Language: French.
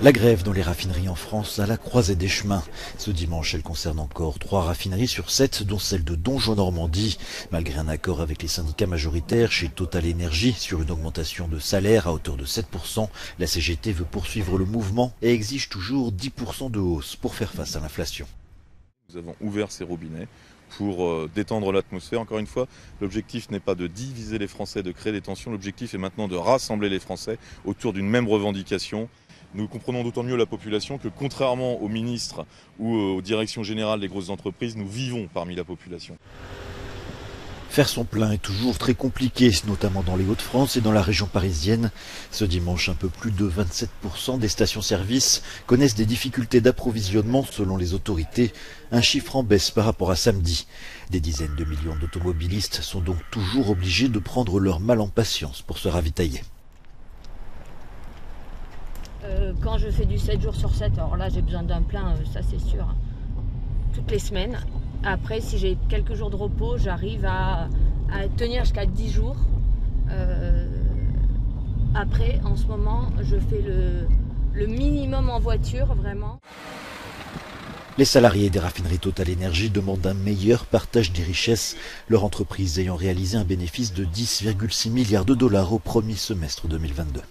La grève dans les raffineries en France à la croisée des chemins. Ce dimanche, elle concerne encore 3 raffineries sur 7, dont celle de Donjon-Normandie. Malgré un accord avec les syndicats majoritaires chez Total Energy sur une augmentation de salaire à hauteur de 7%, la CGT veut poursuivre le mouvement et exige toujours 10% de hausse pour faire face à l'inflation. Nous avons ouvert ces robinets pour détendre l'atmosphère. Encore une fois, l'objectif n'est pas de diviser les Français, de créer des tensions. L'objectif est maintenant de rassembler les Français autour d'une même revendication. Nous comprenons d'autant mieux la population que, contrairement aux ministres ou aux directions générales des grosses entreprises, nous vivons parmi la population. Faire son plein est toujours très compliqué, notamment dans les Hauts-de-France et dans la région parisienne. Ce dimanche, un peu plus de 27% des stations-service connaissent des difficultés d'approvisionnement selon les autorités, un chiffre en baisse par rapport à samedi. Des dizaines de millions d'automobilistes sont donc toujours obligés de prendre leur mal en patience pour se ravitailler. Quand je fais du 7 jours sur 7, alors là j'ai besoin d'un plein, ça c'est sûr, toutes les semaines. Après, si j'ai quelques jours de repos, j'arrive à tenir jusqu'à 10 jours. Après, en ce moment, je fais le minimum en voiture, vraiment. Les salariés des raffineries Total Energy demandent un meilleur partage des richesses, leur entreprise ayant réalisé un bénéfice de 10,6 milliards de dollars au premier semestre 2022.